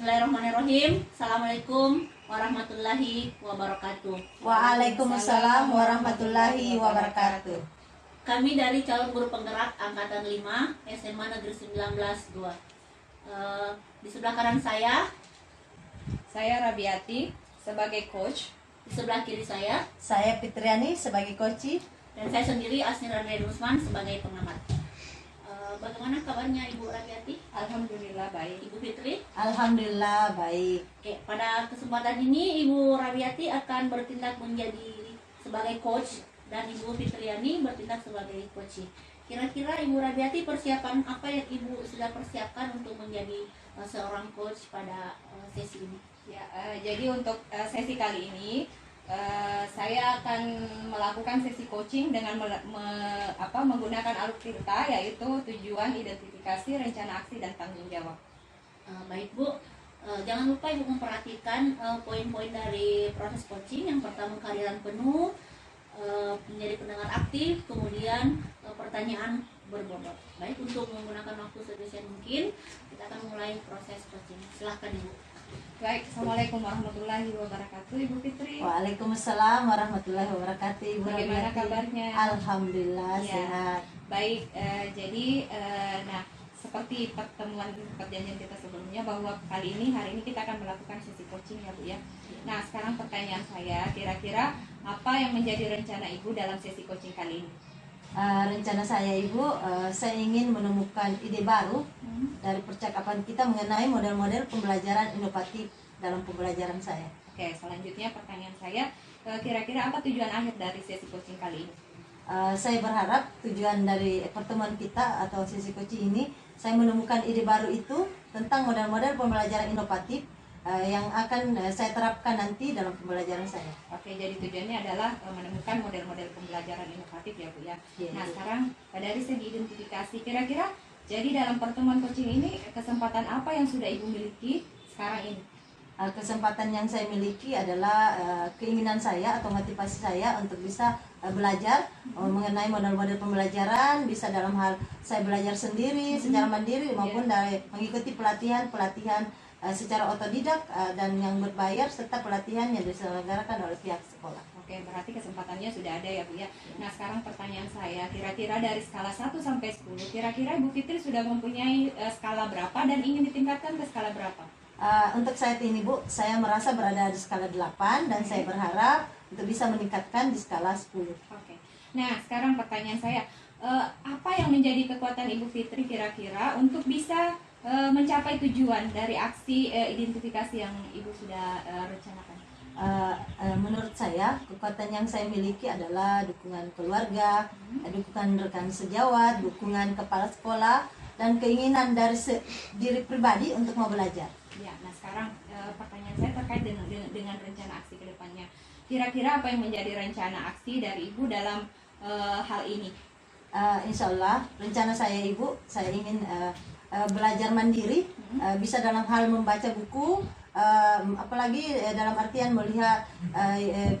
Bismillahirrahmanirrahim. Assalamualaikum warahmatullahi wabarakatuh. Waalaikumsalam warahmatullahi wabarakatuh. Kami dari calon guru penggerak angkatan 5 SMA Negeri 19 2. Di sebelah kanan saya Rabiati sebagai coach. di sebelah kiri saya Fitriani sebagai koci. dan saya sendiri Asnira Usman sebagai pengamat. Bagaimana kabarnya Ibu Rabiati? Alhamdulillah baik. Ibu Fitri? Alhamdulillah baik. Oke, pada kesempatan ini Ibu Rabiati akan bertindak menjadi sebagai coach dan Ibu Fitriani bertindak sebagai coach. Kira-kira Ibu Rabiati persiapan apa yang Ibu sudah persiapkan untuk menjadi seorang coach pada sesi ini? Ya, jadi untuk sesi kali ini saya akan melakukan sesi coaching dengan menggunakan alutsista, yaitu tujuan, identifikasi, rencana aksi, dan tanggung jawab. Baik Bu, jangan lupa Ibu memperhatikan poin-poin dari proses coaching. Yang pertama kehadiran penuh, menjadi pendengar aktif, kemudian pertanyaan berbobot. Baik, untuk menggunakan waktu sebisa mungkin kita akan mulai proses coaching. Silahkan Ibu. Baik, Assalamualaikum warahmatullahi wabarakatuh, Ibu Fitri. Waalaikumsalam warahmatullahi wabarakatuh. Ibu Bagaimana Rabiati. kabarnya? Alhamdulillah Ya. sehat. Baik, jadi seperti perjanjian kita sebelumnya bahwa hari ini kita akan melakukan sesi coaching ya Bu ya. Nah, sekarang pertanyaan saya, kira-kira apa yang menjadi rencana Ibu dalam sesi coaching kali ini? Rencana saya Ibu, saya ingin menemukan ide baru dari percakapan kita mengenai model-model pembelajaran inovatif dalam pembelajaran saya. Oke, selanjutnya pertanyaan saya, kira-kira apa tujuan akhir dari sesi coaching kali ini? Saya berharap tujuan dari pertemuan kita atau sesi coaching ini, saya menemukan ide baru itu tentang model-model pembelajaran inovatif yang akan saya terapkan nanti dalam pembelajaran saya. Oke, jadi tujuannya adalah menemukan model-model pembelajaran inovatif ya Bu ya. Iya, Nah, iya. sekarang dari segi identifikasi, kira-kira jadi dalam pertemuan coaching ini kesempatan apa yang sudah Ibu miliki sekarang ini? Kesempatan yang saya miliki adalah keinginan saya atau motivasi saya untuk bisa belajar mengenai model-model pembelajaran, bisa dalam hal saya belajar sendiri secara mandiri maupun dari mengikuti pelatihan secara otodidak dan yang berbayar, serta pelatihan yang diselenggarakan oleh pihak sekolah. Oke, berarti kesempatannya sudah ada ya Bu ya. Nah, sekarang pertanyaan saya, kira-kira dari skala 1 sampai 10, kira-kira Ibu Fitri sudah mempunyai skala berapa dan ingin ditingkatkan ke skala berapa? Untuk saat ini Bu, saya merasa berada di skala 8 dan saya berharap untuk bisa meningkatkan di skala 10. Oke. Nah, sekarang pertanyaan saya, apa yang menjadi kekuatan Ibu Fitri kira-kira untuk bisa mencapai tujuan dari aksi identifikasi yang Ibu sudah rencanakan? Menurut saya, kekuatan yang saya miliki adalah dukungan keluarga, dukungan rekan sejawat, dukungan kepala sekolah, dan keinginan dari diri pribadi untuk mau belajar. Ya, nah sekarang pertanyaan saya terkait dengan rencana aksi ke depannya. Kira-kira apa yang menjadi rencana aksi dari Ibu dalam hal ini? Insya Allah, rencana saya Ibu, saya ingin belajar mandiri, bisa dalam hal membaca buku, apalagi dalam artian melihat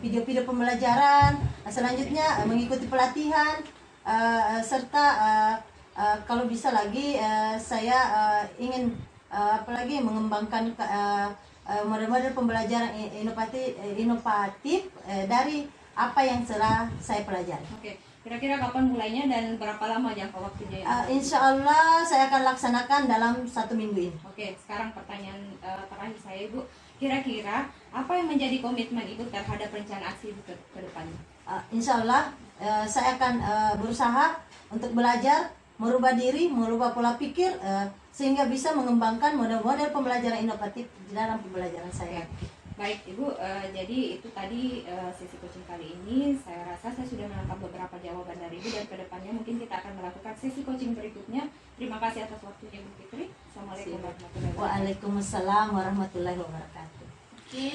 video-video pembelajaran, selanjutnya mengikuti pelatihan, serta kalau bisa lagi saya ingin apalagi mengembangkan model-model pembelajaran inovatif dari apa yang telah saya pelajari. Oke, kira-kira kapan mulainya dan berapa lama jangka waktunya? Insya Allah saya akan laksanakan dalam 1 minggu ini. Oke, sekarang pertanyaan terakhir saya Ibu, kira-kira apa yang menjadi komitmen Ibu terhadap rencana aksi Ibu ke depannya? Insya Allah saya akan berusaha untuk belajar, merubah diri, merubah pola pikir, sehingga bisa mengembangkan model-model pembelajaran inovatif di dalam pembelajaran saya. Baik Ibu, jadi itu tadi sesi coaching kali ini. Saya rasa saya sudah menangkap beberapa jawaban dari Ibu, dan kedepannya mungkin kita akan melakukan sesi coaching berikutnya. Terima kasih atas waktunya Ibu Fitri. Assalamualaikum warahmatullahi wabarakatuh. Waalaikumsalam warahmatullahi wabarakatuh. Oke,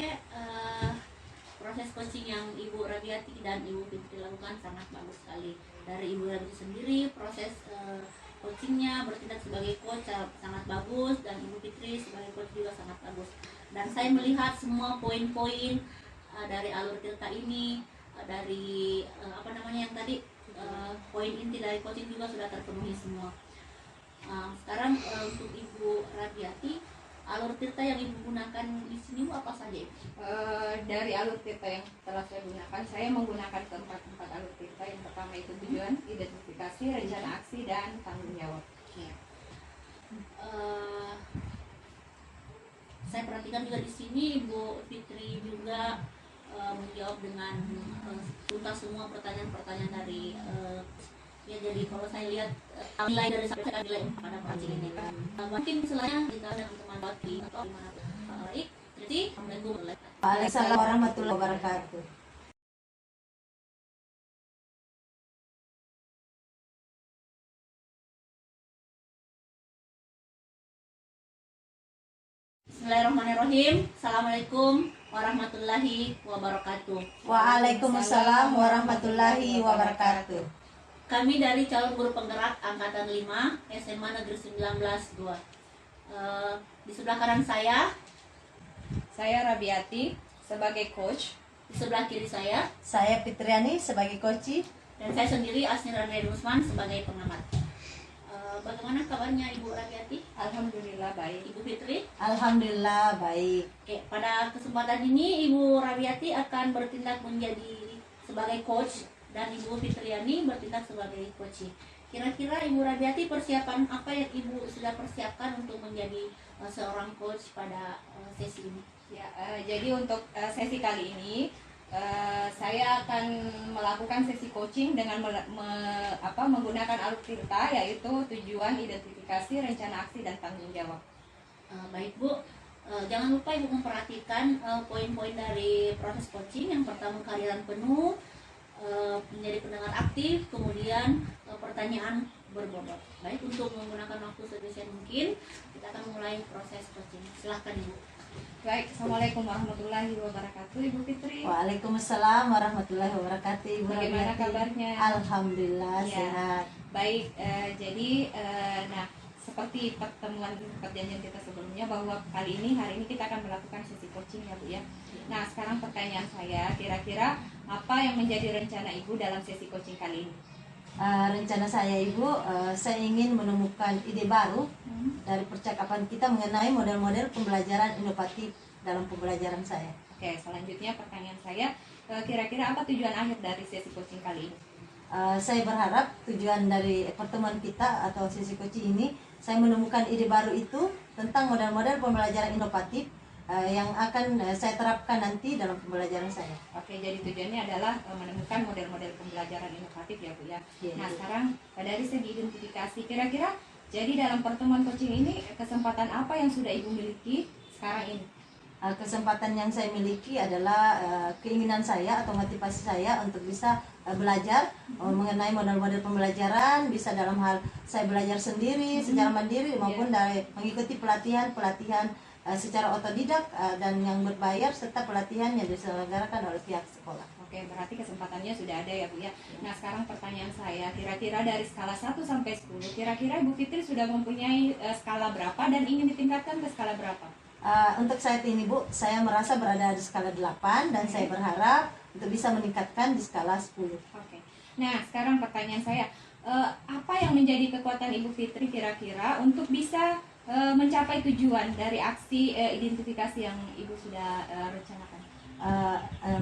proses coaching yang Ibu Rabiati dan Ibu Fitri lakukan sangat bagus sekali. Dari Ibu Rabiati sendiri, proses coachingnya bertindak sebagai coach sangat bagus, dan Ibu Fitri sebagai coach juga sangat bagus. Dan saya melihat semua poin-poin dari alur cerita ini, dari apa namanya yang tadi poin inti dari coaching juga sudah terpenuhi semua. Sekarang untuk Ibu Rabiati, alur tirta yang Ibu gunakan di sini Bu apa saja Ibu? Dari alur tirta yang telah saya gunakan, saya menggunakan keempat alur tirta. Yang pertama itu tujuan, identifikasi, rencana aksi, dan tanggung jawab. Oke. Saya perhatikan juga di sini Ibu Fitri juga menjawab dengan tuntas semua pertanyaan-pertanyaan dari ya, jadi kalau saya lihat nilai dari sampai nilai pada coaching ini mungkin selain kita dengan teman bagi atau gimana baik. Jadi Waalaikumsalam warahmatullahi wabarakatuh. Bismillahirrahmanirrahim. Assalamualaikum warahmatullahi wabarakatuh. Waalaikumsalam warahmatullahi wabarakatuh. Kami dari calon guru penggerak angkatan 5 SMA Negeri 19 2. Di sebelah kanan saya Rabiati sebagai coach. di sebelah kiri saya, Saya Fitriani sebagai coach. dan saya sendiri Asnira Usman sebagai pengamat. Bagaimana kabarnya Ibu Rabiati? Alhamdulillah baik. Ibu Fitri? Alhamdulillah baik. Oke, pada kesempatan ini Ibu Rabiati akan bertindak menjadi sebagai coach dan Ibu Fitriani bertindak sebagai coach. Kira-kira Ibu Rabiati persiapan apa yang Ibu sudah persiapkan untuk menjadi seorang coach pada sesi ini? Ya, jadi untuk sesi kali ini saya akan melakukan sesi coaching dengan menggunakan alur tirta, yaitu tujuan, identifikasi, rencana aksi, dan tanggung jawab. Baik Bu, jangan lupa Ibu memperhatikan poin-poin dari proses coaching. Yang pertama kehadiran penuh, menjadi pendengar aktif, kemudian pertanyaan berbobot. Baik, untuk menggunakan waktu sebisa mungkin kita akan mulai proses coaching. Silahkan Ibu. Baik, Assalamualaikum warahmatullahi wabarakatuh, Ibu Fitri. Waalaikumsalam warahmatullahi wabarakatuh. Ibu Bagaimana Rabiati. kabarnya? Alhamdulillah Ya. sehat. Baik, jadi nah seperti perjanjian kita sebelumnya bahwa hari ini kita akan melakukan sesi coaching ya Bu ya. Nah sekarang pertanyaan saya, kira-kira apa yang menjadi rencana Ibu dalam sesi coaching kali ini? Rencana saya Ibu, saya ingin menemukan ide baru dari percakapan kita mengenai model-model pembelajaran inovatif dalam pembelajaran saya. Oke, selanjutnya pertanyaan saya, kira-kira apa tujuan akhir dari sesi coaching kali ini? Saya berharap tujuan dari pertemuan kita atau sesi coaching ini, saya menemukan ide baru itu tentang model-model pembelajaran inovatif yang akan saya terapkan nanti dalam pembelajaran saya. Oke, jadi tujuannya adalah menemukan model-model pembelajaran inovatif ya Bu ya. Iya, Nah iya. sekarang dari segi identifikasi, kira-kira jadi dalam pertemuan coaching ini kesempatan apa yang sudah Ibu miliki sekarang ini? Kesempatan yang saya miliki adalah keinginan saya atau motivasi saya untuk bisa belajar mengenai model-model pembelajaran, bisa dalam hal saya belajar sendiri secara mandiri maupun dari mengikuti pelatihan secara otodidak dan yang berbayar, serta pelatihan yang diselenggarakan oleh pihak sekolah. Oke, berarti kesempatannya sudah ada ya Bu ya. Nah sekarang pertanyaan saya, kira-kira dari skala 1 sampai 10, kira-kira Ibu Fitri sudah mempunyai skala berapa dan ingin ditingkatkan ke skala berapa? Untuk saat ini Bu, saya merasa berada di skala 8 dan saya berharap untuk bisa meningkatkan di skala 10. Oke. Nah sekarang pertanyaan saya, apa yang menjadi kekuatan Ibu Fitri kira-kira untuk bisa mencapai tujuan dari aksi identifikasi yang Ibu sudah rencanakan?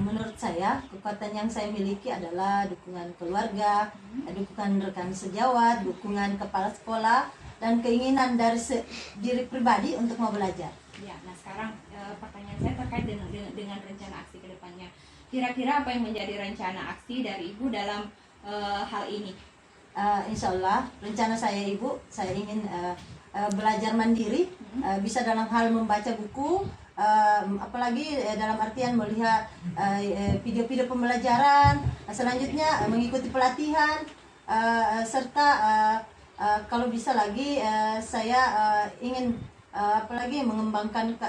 Menurut saya, kekuatan yang saya miliki adalah dukungan keluarga, dukungan rekan sejawat, dukungan kepala sekolah, dan keinginan dari diri pribadi untuk mau belajar. Ya, nah sekarang pertanyaan saya terkait dengan rencana aksi ke depannya. Kira-kira apa yang menjadi rencana aksi dari Ibu dalam hal ini? Insya Allah, rencana saya Ibu, saya ingin belajar mandiri, bisa dalam hal membaca buku, apalagi dalam artian melihat video-video pembelajaran, selanjutnya mengikuti pelatihan, serta kalau bisa lagi saya ingin apalagi mengembangkan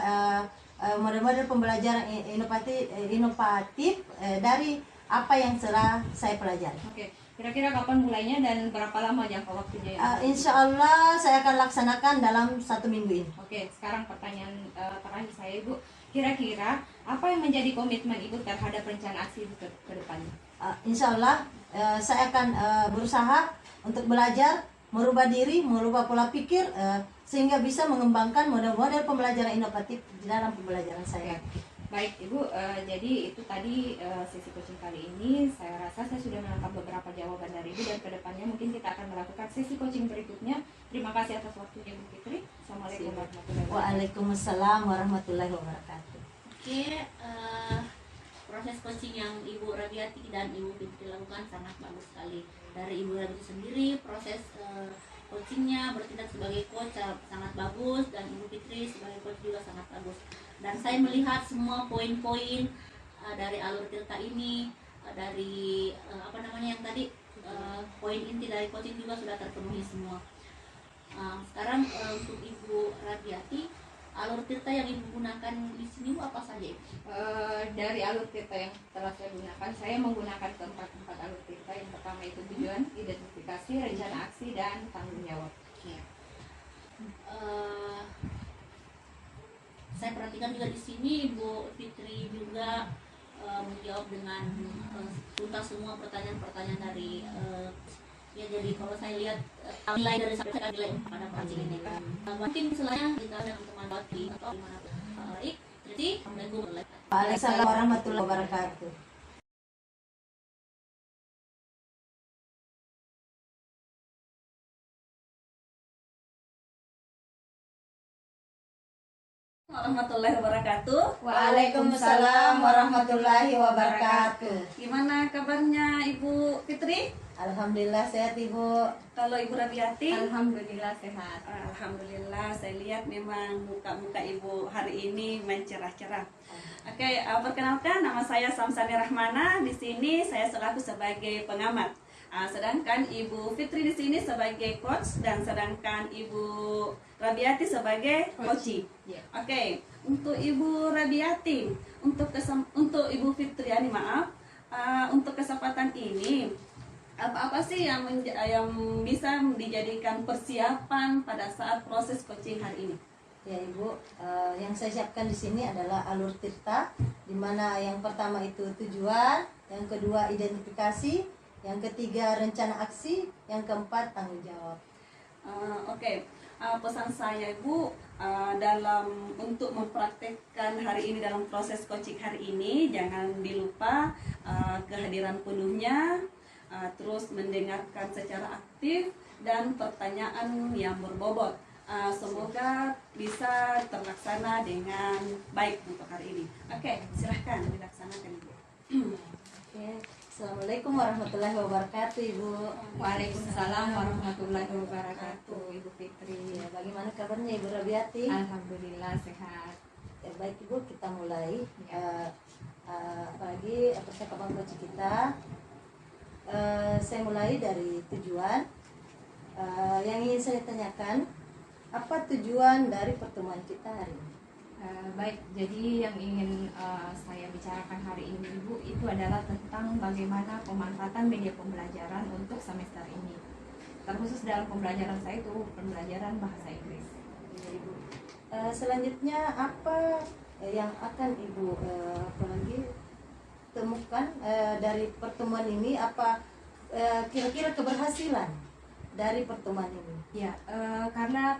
model-model pembelajaran inovatif dari apa yang telah saya pelajari. Oke, kira-kira kapan mulainya dan berapa lama jangka waktunya? Insya Allah saya akan laksanakan dalam 1 minggu ini. Oke, sekarang pertanyaan terakhir saya Ibu, kira-kira apa yang menjadi komitmen Ibu terhadap rencana aksi Ibu ke depannya? Insya Allah saya akan berusaha untuk belajar, merubah diri, merubah pola pikir, sehingga bisa mengembangkan model-model pembelajaran inovatif di dalam pembelajaran saya. Baik Ibu, jadi itu tadi sesi coaching kali ini. Saya rasa saya sudah menangkap beberapa jawaban dari Ibu, dan kedepannya mungkin kita akan melakukan sesi coaching berikutnya. Terima kasih atas waktunya Ibu Fitri. Assalamualaikum warahmatullahi wabarakatuh. Waalaikumsalam warahmatullahi wabarakatuh. Oke, proses coaching yang Ibu Rabiati dan Ibu Fitri lakukan sangat bagus sekali. Dari Ibu Rabiati sendiri, proses coachingnya bertindak sebagai coach sangat bagus, dan Ibu Fitri sebagai coach juga sangat bagus. Dan saya melihat semua poin-poin dari alur tirta ini, dari apa namanya yang tadi poin inti dari coaching juga sudah terpenuhi semua. Sekarang untuk Ibu Rabiati, alur tirta yang Ibu gunakan di sini apa saja, Ibu? Dari alur tirta yang telah saya gunakan, saya menggunakan keempat alur tirta. Yang pertama itu tujuan, identifikasi, rencana aksi, dan tanggung jawab. Oke. Saya perhatikan juga di sini Ibu Fitri juga menjawab dengan tuntas semua pertanyaan-pertanyanyaan dari ya, jadi kalau saya lihat nilai dari saya nilai pada coaching ini. Mungkin misalnya kita dengan teman bagi atau gimana? Baik, jadi Waalaikumsalam warahmatullahi wabarakatuh. Warahmatullahi wabarakatuh. Waalaikumsalam warahmatullahi wabarakatuh. Gimana kabarnya Ibu Fitri? Alhamdulillah sehat Ibu. Kalau Ibu Rabiati? Alhamdulillah sehat. Alhamdulillah, saya lihat memang muka-muka Ibu hari ini mencerah-cerah. Oke, perkenalkan nama saya Samsani Rahmana. Di sini saya selaku sebagai pengamat. Sedangkan Ibu Fitri di sini sebagai coach, dan sedangkan Ibu Rabiati sebagai coach. Yeah. Oke, untuk Ibu Rabiati, untuk Ibu Fitriani maaf, untuk kesempatan ini apa sih yang bisa dijadikan persiapan pada saat proses coaching hari ini? Ya Ibu, yang saya siapkan di sini adalah alur tirta, di mana yang pertama itu tujuan, yang kedua identifikasi, yang ketiga rencana aksi, yang keempat tanggung jawab. Oke. Pesan saya Ibu, dalam untuk mempraktekkan hari ini dalam proses coaching hari ini, jangan dilupa kehadiran penuhnya, terus mendengarkan secara aktif, dan pertanyaan yang berbobot. Semoga bisa terlaksana dengan baik untuk hari ini. Oke, silahkan dilaksanakan Ibu. Oke. Assalamualaikum warahmatullahi wabarakatuh Ibu. Waalaikumsalam warahmatullahi wabarakatuh Ibu Fitri. Ya, bagaimana kabarnya Ibu Rabiati? Alhamdulillah sehat. Ya, baik Ibu, kita mulai. Apalagi percakapan coach kita. Saya mulai dari tujuan. Yang ingin saya tanyakan, apa tujuan dari pertemuan kita hari ini? Baik, jadi yang ingin saya bicarakan hari ini Ibu, itu adalah tentang bagaimana pemanfaatan media pembelajaran untuk semester ini. Terkhusus dalam pembelajaran saya itu pembelajaran bahasa Inggris. Ya, Ibu. Selanjutnya apa yang akan Ibu apalagi temukan dari pertemuan ini? Apa kira-kira keberhasilan dari pertemuan ini? Ya, karena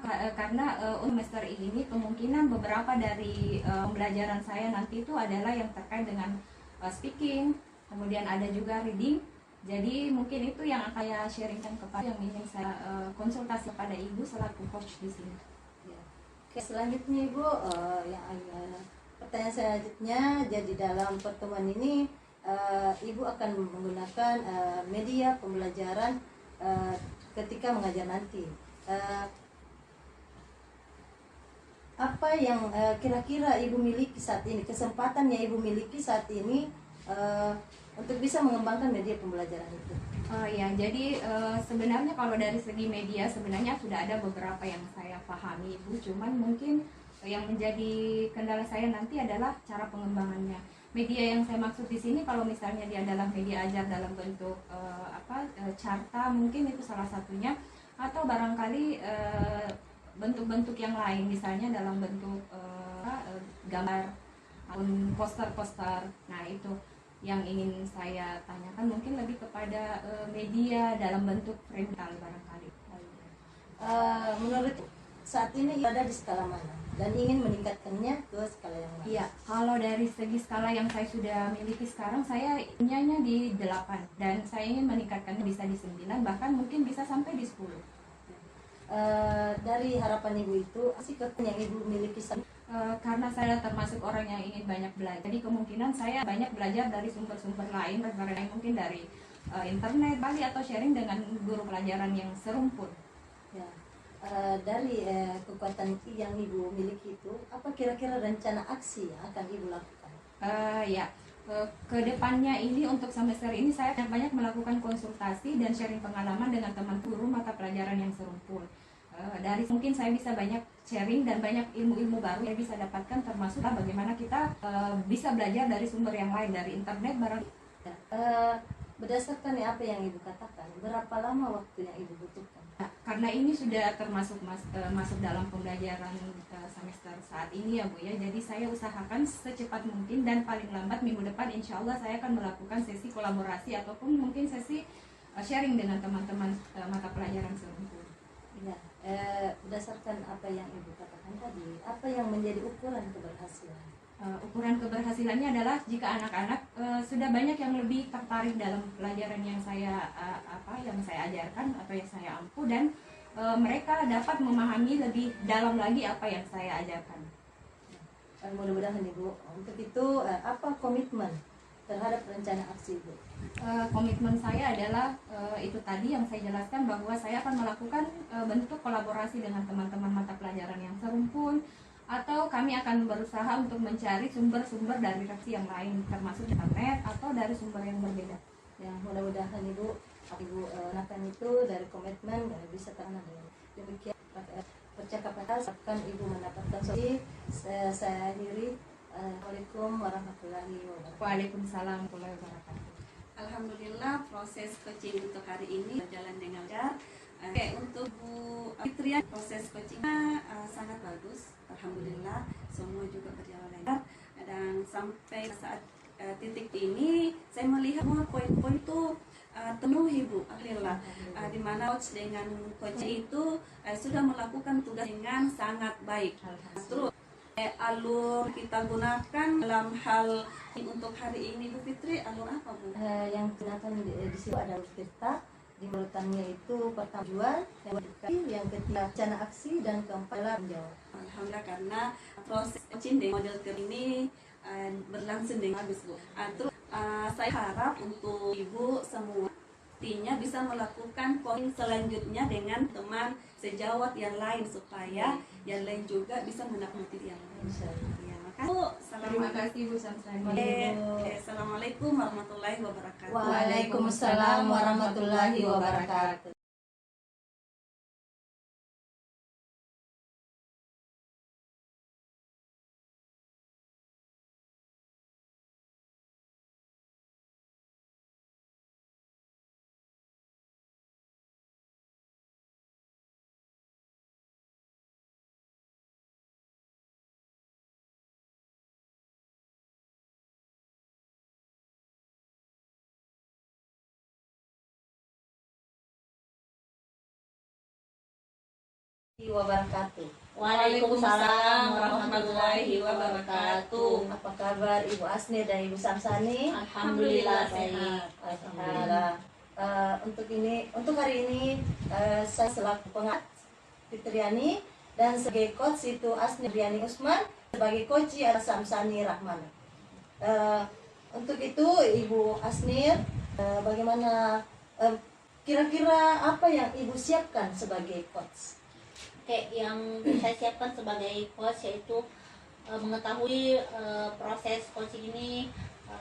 semester ini kemungkinan beberapa dari pembelajaran saya nanti itu adalah yang terkait dengan speaking, kemudian ada juga reading. Jadi mungkin itu yang akan saya sharingkan kepada yang ingin saya konsultasi pada Ibu selaku coach di sini. Ya. Oke, selanjutnya Ibu, pertanyaan selanjutnya, jadi dalam pertemuan ini Ibu akan menggunakan media pembelajaran ketika mengajar nanti. Apa yang kira-kira Ibu miliki saat ini, kesempatan yang Ibu miliki saat ini untuk bisa mengembangkan media pembelajaran itu? Ya, jadi sebenarnya kalau dari segi media sebenarnya sudah ada beberapa yang saya pahami Ibu, cuman mungkin yang menjadi kendala saya nanti adalah cara pengembangannya. Media yang saya maksud di sini kalau misalnya dia adalah media ajar dalam bentuk carta, mungkin itu salah satunya, atau barangkali bentuk-bentuk yang lain, misalnya dalam bentuk gambar ataupun poster-poster. Nah, itu yang ingin saya tanyakan, mungkin lebih kepada media dalam bentuk frontal barangkali. Menurut saat ini ada di skala mana dan ingin meningkatkannya ke skala yang mana? Iya, kalau dari segi skala yang saya sudah miliki sekarang, saya inginnya di 8 dan saya ingin meningkatkannya bisa di 9, bahkan mungkin bisa sampai di 10. Dari harapan ibu itu, sih yang ibu miliki saat Karena saya termasuk orang yang ingin banyak belajar, jadi kemungkinan saya banyak belajar dari sumber-sumber lain, referensi mungkin dari internet, Bali atau sharing dengan guru pelajaran yang serumpun. ya. Dari kekuatan yang ibu miliki itu, apa kira-kira rencana aksi yang akan ibu lakukan? Ke depannya ini untuk semester ini saya banyak melakukan konsultasi dan sharing pengalaman dengan teman guru mata pelajaran yang serumpun. Dari mungkin saya bisa banyak sharing dan banyak ilmu-ilmu baru yang bisa dapatkan, termasuk bagaimana kita bisa belajar dari sumber yang lain, dari internet barang. Berdasarkan apa yang ibu katakan, berapa lama waktu yang ibu butuhkan? Karena ini sudah termasuk masuk dalam pembelajaran semester saat ini ya Bu ya, jadi saya usahakan secepat mungkin dan paling lambat minggu depan insya Allah saya akan melakukan sesi kolaborasi ataupun mungkin sesi sharing dengan teman-teman mata pelajaran serumpun. Ya, berdasarkan apa yang ibu katakan tadi, apa yang menjadi ukuran keberhasilan? Ukuran keberhasilannya adalah jika anak-anak sudah banyak yang lebih tertarik dalam pelajaran yang saya ajarkan atau yang saya ampu, dan mereka dapat memahami lebih dalam lagi apa yang saya ajarkan. Mudah-mudahan ibu, untuk itu apa komitmen terhadap rencana aksi ibu? Komitmen saya adalah itu tadi yang saya jelaskan, bahwa saya akan melakukan bentuk kolaborasi dengan teman-teman mata pelajaran yang serumpun, atau kami akan berusaha untuk mencari sumber-sumber dari referensi yang lain, termasuk internet atau dari sumber yang berbeda. Ya, mudah-mudahan ibu akan itu dari komitmen bisa terana. Demikian percakapan akan ibu mendapatkan solusi. Saya akhiri. Assalamualaikum warahmatullahi wabarakatuh. Waalaikumsalam warahmatullahi wabarakatuh. Alhamdulillah proses coaching untuk hari ini berjalan dengan lancar. Untuk Bu Fitria, proses coachingnya sangat bagus. Alhamdulillah semua juga berjalan lancar, dan sampai saat titik ini saya melihat semua poin-poin itu penuh ibu. Alhamdulillah, di mana coach dengan coach itu sudah melakukan tugas dengan sangat baik. Terus alur kita gunakan dalam hal untuk hari ini Bu Fitri, alur apa Bu? Yang digunakan di sini ada kita. Di urutannya itu pertama jual, yang ketiga rencana aksi, dan keempat adalah menjawab. Alhamdulillah, karena proses coaching di model ini berlangsung dengan bagus Bu. Terus saya harap untuk ibu semua artinya bisa melakukan poin selanjutnya dengan teman sejawat yang lain, supaya yang lain juga bisa menikmati yang lain. Ya, makasih. Terima kasih Bu Samsani. Assalamualaikum warahmatullahi wabarakatuh. Waalaikumsalam warahmatullahi wabarakatuh. Wabarakatuh. Waalaikumsalam warahmatullahi wabarakatuh. Apa kabar Ibu Asnir dan Ibu Samsani? Alhamdulillah sehat. Alhamdulillah. Untuk hari ini saya selaku pengat Fitriani, dan sebagai coach itu Asnir Riani Usman, sebagai coach ada Samsani Rahman. Untuk itu Ibu Asnir, bagaimana kira-kira apa yang Ibu siapkan sebagai coach? Oke, yang saya siapkan sebagai coach yaitu mengetahui proses coaching ini,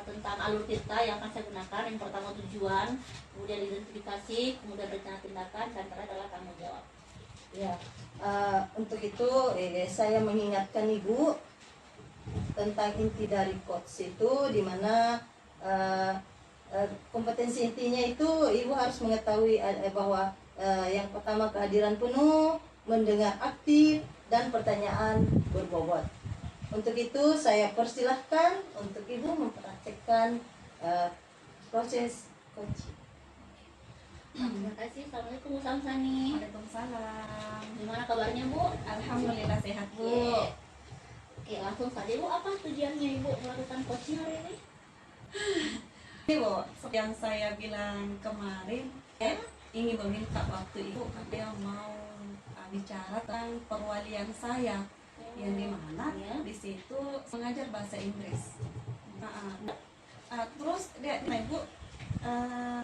tentang alur cerita yang akan saya gunakan. Yang pertama tujuan, kemudian identifikasi, kemudian rencana tindakan, dan terakhir adalah tanggung jawab. Ya, untuk itu saya mengingatkan Ibu tentang inti dari coach itu, di mana kompetensi intinya itu Ibu harus mengetahui bahwa yang pertama kehadiran penuh, mendengar aktif, dan pertanyaan berbobot. Untuk itu saya persilahkan untuk Ibu mempraktekkan proses coaching. Terima kasih. Assalamualaikum Bu Samsani. Waalaikumsalam. Gimana kabarnya Bu? Alhamdulillah sehat Bu. Oke, langsung saja Bu. Apa tujuannya Ibu melakukan coaching hari ini? Ini Bu, seperti yang saya bilang kemarin, ingin meminta waktu Ibu dia mau bicara tentang perwalian saya yang dimana Ya. di situ mengajar bahasa Inggris. Terus dia Ibu,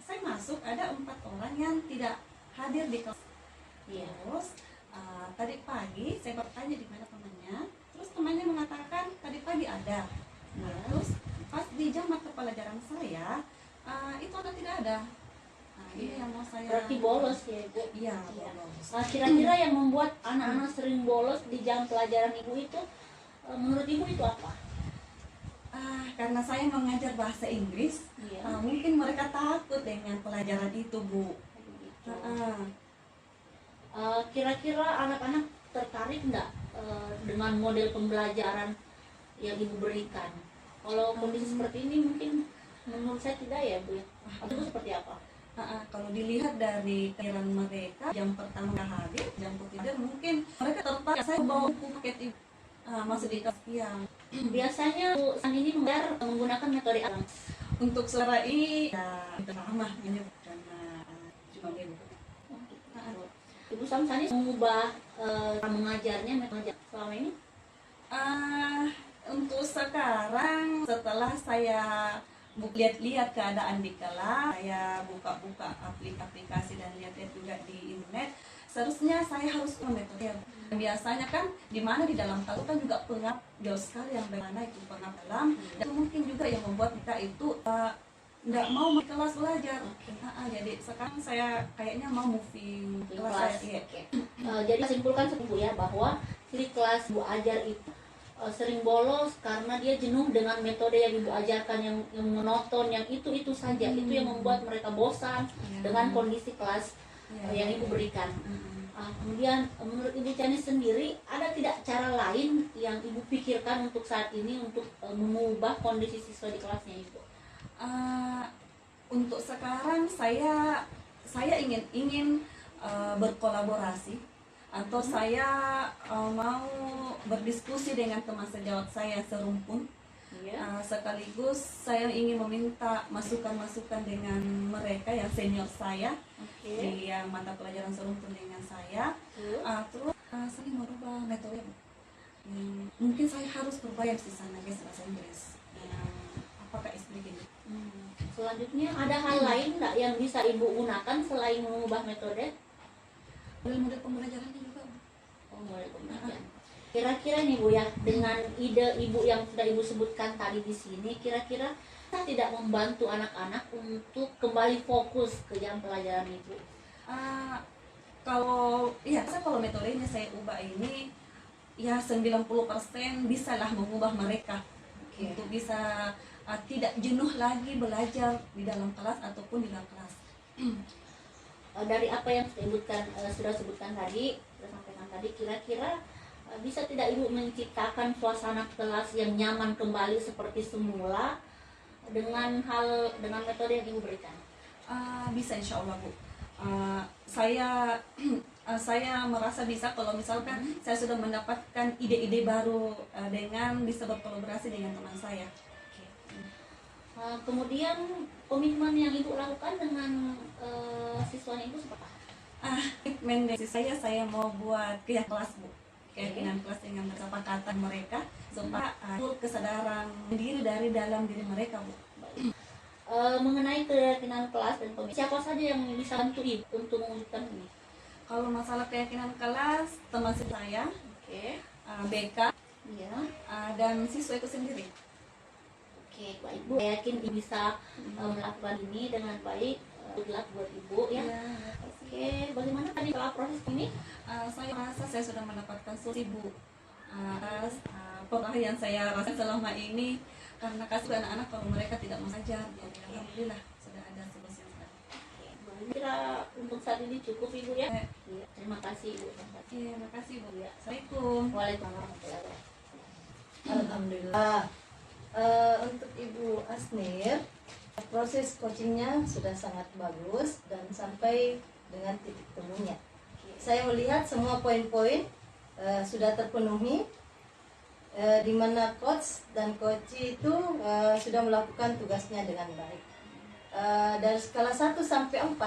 saya masuk ada 4 orang yang tidak hadir di kelas. Iya. Terus tadi pagi saya bertanya di mana temannya, terus temannya mengatakan tadi pagi ada. Nah, terus pas di jam mata pelajaran saya itu ada tidak ada. Nah, ini yang mau saya. Berarti bolos ya Ibu? Iya, bolos. Kira-kira yang membuat anak-anak sering bolos di jam pelajaran Ibu itu, menurut Ibu itu apa? Karena saya mengajar bahasa Inggris, Iya. mungkin mereka takut dengan pelajaran itu, Bu. Kira-kira anak-anak tertarik nggak dengan model pembelajaran yang Ibu berikan? Kalau kondisi seperti ini mungkin menurut saya tidak ya Bu. Atau Ibu seperti apa? Kalau dilihat dari kehadiran mereka, jam pertama nggak hadir, jam ketiga mungkin mereka tertarik. Saya bawa buku paket Ibu, masuk di kelas siang. Biasanya Bu San ini mengajar menggunakan metode alam. Untuk suara ini ya sama ini karena cuma dia. Ibu Samsani mengubah cara mengajarnya metode selama ini? Untuk sekarang setelah saya lihat-lihat keadaan di kelas, saya buka-buka aplikasi dan lihat-lihat juga di internet, seharusnya saya harus metode. Biasanya kan di mana di dalam kelas kan juga pengap jauh sekali yang bagaimana itu pengap dalam, dan itu mungkin juga yang membuat kita itu nggak mau ke kelas belajar. Jadi sekarang saya kayaknya mau moving kelas. Saya, Jadi simpulkan Bu ya bahwa di kelas Bu ajar itu sering bolos karena dia jenuh dengan metode yang Ibu ajarkan yang monoton, yang itu saja. Itu yang membuat mereka bosan dengan kondisi kelas yang Ibu berikan. Kemudian menurut Ibu Chani sendiri, ada tidak cara lain yang Ibu pikirkan untuk saat ini untuk mengubah kondisi siswa di kelasnya Ibu? Untuk sekarang saya ingin berkolaborasi atau saya mau berdiskusi dengan teman sejawat saya serumpun. Sekaligus saya ingin meminta masukan-masukan dengan mereka yang senior saya di yang mata pelajaran serumpun dengan saya. Terus saya merubah metode. Mungkin saya harus berbayar di sana guys bahasa Inggris. Apakah SPG? Selanjutnya ada hal lain nggak yang bisa Ibu gunakan selain mengubah metode? Model pembelajarannya juga. Model pembelajaran. Kira-kira nih Bu ya, dengan ide Ibu yang sudah Ibu sebutkan tadi di sini, kira-kira kita tidak membantu anak-anak untuk kembali fokus ke jam pelajaran Ibu? Kalau metodenya saya ubah ini, ya 90% bisalah mengubah mereka untuk bisa tidak jenuh lagi belajar di dalam kelas ataupun di luar kelas. Dari apa yang sudah sebutkan tadi, sampaikan tadi, kira-kira bisa tidak Ibu menciptakan suasana kelas yang nyaman kembali seperti semula dengan metode yang Ibu berikan? Bisa insya Allah Bu. Saya merasa bisa kalau misalkan saya sudah mendapatkan ide-ide baru dengan bisa berkolaborasi dengan teman saya. Kemudian komitmen yang Ibu lakukan dengan siswanya Ibu seperti apa? Saya mau buat kelas Bu, keyakinan kelas dengan kesepakatan mereka supaya kesadaran diri dari dalam diri mereka Bu. Mengenai keyakinan kelas dan komitmen, siapa saja yang bisa bantu Ibu untuk mewujudkan ini? Kalau masalah keyakinan kelas, teman saya, BK, dan siswa itu sendiri. Oke, baik Bu. Saya yakin Ibu bisa melakukan ini dengan baik. Good luck buat Ibu ya. Oke, bagaimana tadi setelah proses ini? Saya merasa saya sudah mendapatkan solusi Bu atas yang saya rasa selama ini karena kasih anak-anak kalau mereka tidak mengajar. Jadi alhamdulillah sudah ada solusi sekarang. Kira untuk saat ini cukup Ibu ya. Terima kasih Ibu. Terima kasih Bu. Assalamualaikum. Waalaikumsalam warahmatullahi wabarakatuh. Alhamdulillah. Untuk Ibu Asnir, Proses coachingnya sudah sangat bagus dan sampai dengan titik temunya. Saya melihat semua poin-poin sudah terpenuhi, di mana coach dan coach itu sudah melakukan tugasnya dengan baik. Dari skala 1 sampai 4,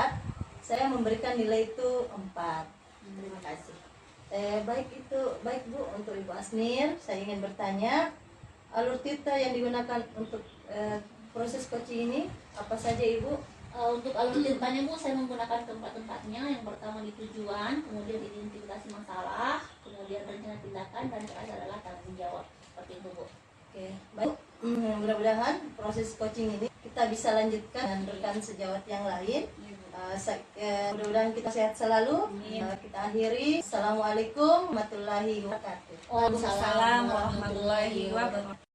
saya memberikan nilai itu 4. Terima kasih. Baik Bu, untuk Ibu Asnir, saya ingin bertanya, alur tita yang digunakan untuk proses coaching ini apa saja Ibu? Untuk alur ceritanya Bu, saya menggunakan tempat-tempatnya. Yang pertama di tujuan, kemudian identifikasi masalah, kemudian rencana tindakan, dan terakhir adalah tanggung jawab. Seperti itu Bu. Oke, baik. Mudah-mudahan proses coaching ini kita bisa lanjutkan dengan rekan sejawat yang lain. Mudah-mudahan kita sehat selalu. Kita akhiri. Assalamualaikum warahmatullahi wabarakatuh. Waalaikumsalam warahmatullahi wabarakatuh.